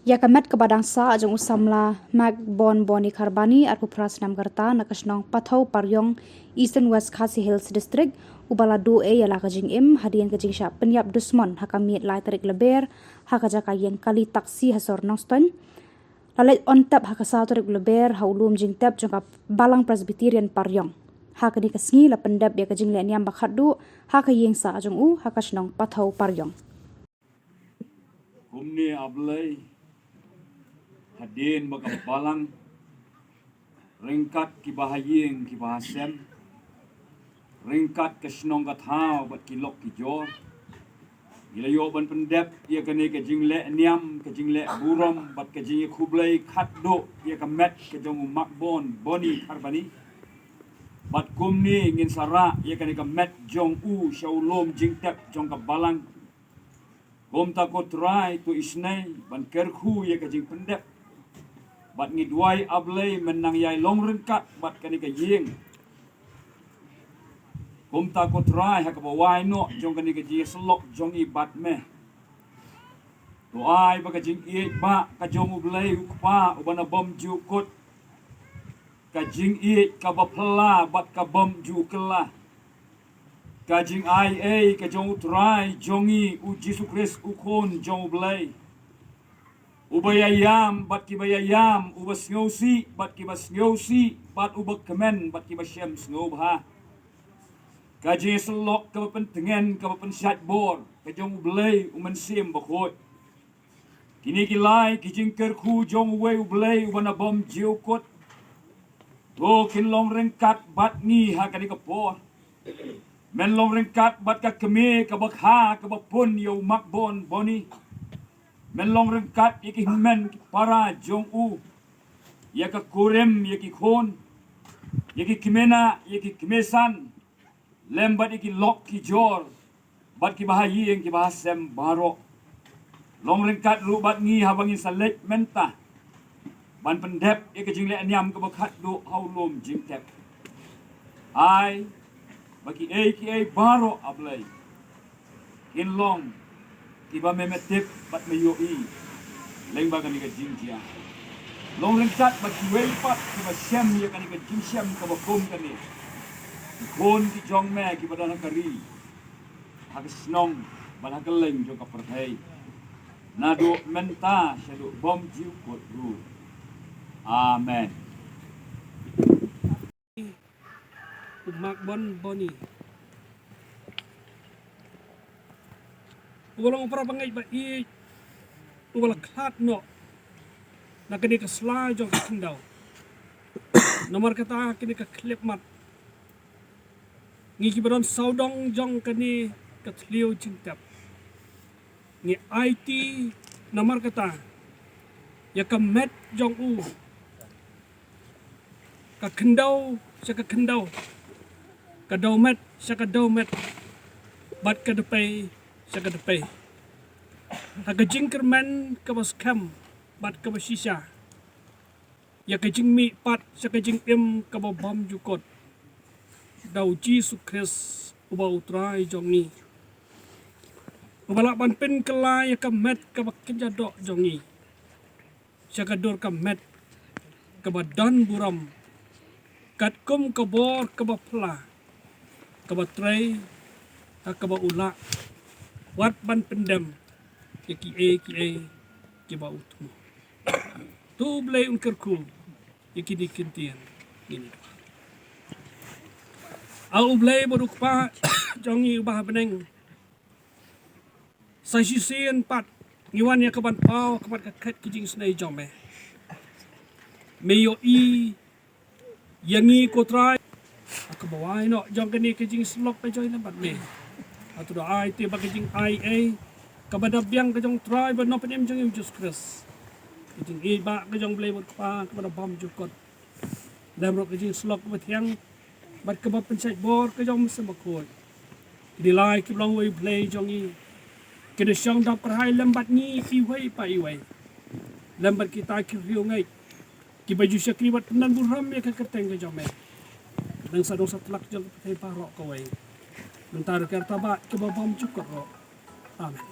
Yakamet kepadang sa ajong Samla mag Bornbonny Kharbani at Pupras Namgarta nakasnong Pathew Paryong Eastern West Khasi Hills District ubala do yala kajing hadian kajing sya penyap dusmon hakamiet lai tarik leber hakajaka yang kali taksi hasor noston lalet ontap hakasa tarik leber haulum jing tap jongka balang Presbyterian Paryong hakani kasngi la pendap ya kajing le niam bakhadu hakayeng sa ajong hakasnong Pathew Paryong Kumni ablay hadin magabalang ringkat kibahaying kibahasem ringkat kesnong kathaw bat kilok kijor gilayo ban pendep ia kene ke jingle niam ke jingle burom bat ke jingle khublai khatdo ia ka met ke jong Ummat Bornbonny Kharbani bat kumni ngin sara ia kene ka met jong shaulom jingtep jong ka balang Gom ta ko try to isnay ban kerhu ye ka jing pendep bat ngidwai ablay menang yai long ringkat bat kani ka yeng Gom ta ko try ha ka bawai no jong kani ka jing slok jong i bat me to ai ba ka jing i ba ka jong ublay ukpa ubana bom ju kot ka jing i ka ba pla bat ka bom ju kela Kajing ai kajong utrai jongi u Jesu Christ ukon jong blay. Ubayayam bat kibayayam ubas ngosi bat kibas ngosi bat ubak kemen bat kibas syam ngobha. Kajing selok kapentengen kapensyat bor kajong blay umensim bakot. Kini kilai kijing kerku jong we ublay ubana bom jiukot. Go kinlong rengkat bat ni hakani kapor. Men long ringkat bat ka keme ka bakha ka bapun yo Ummat Bornbonny men long ringkat yaki men para jong ya ka kurem yaki khon yaki kimena yaki kimesan lembat yaki lok ki jor bat ki bahayi yang ki bahasem baro long ringkat ru bat ngi habangin salek menta ban pendep yaki jingle anyam ka bakhat do haulom jingtep ai bagi baro ablay kinlong kiba memetip bat mayoi leng bagan ni ka jingjia long ringkat bagi weipat kiba syam ya kan ka jingsyam ka bakom kani kon ki jong me kiba dan kari hagsnong ban hageleng jo ka perthai nado menta syado bom jiu kot ru amen Ummat Bornbonny. Ulang para pangai ba ulang khat no. Nakini ka slide jong kandau. Nomor kata kini ka klip mat. Ngi kibaron saudong jong kani ka tliu jingtap. Ngi IT nomor kata ya ka met jong ka kandau sa ka kandau. Kadomet sa kadomet bat kadepay sa kadepay hagajing kermen kabas kam bat kabasisya ya kajing mi pat sa kajing kababam jukot daw Jesu Christ ubaw try jongi ubala ban pen kala ya kamet kabakjado jongi sa kador kamet kabadan buram katkum Khubor kabapla kabatray kabaula wat ban pendem ki kiba utmo tu blay unkerku yaki dikintian gini au blay boduk pa jongi ubah beneng sa sisien pat ngiwan ya kaban pau kabat kaket kijing snai jome meyo yangi kotrai aku bawai no jong kini kejing slok pe join lembat me atu do ai te bakejing IA kabada biang kejong try but no penem jong Jesus Christ kejing ba kejong blay bot pa kabada bom jukot damro kejing slok bathiang bat kabab pensait bor kejong sembakoi dilai kiblong we play jongi kede syang dap perhai lembat ni iwai pa iwai lembat kita kiryo ngai ki baju syakri bat penan buram ya ka Kthang kejong me dan sadong satlak jong patay parok kaway nang taro kerta ba kebabam cukot ro amen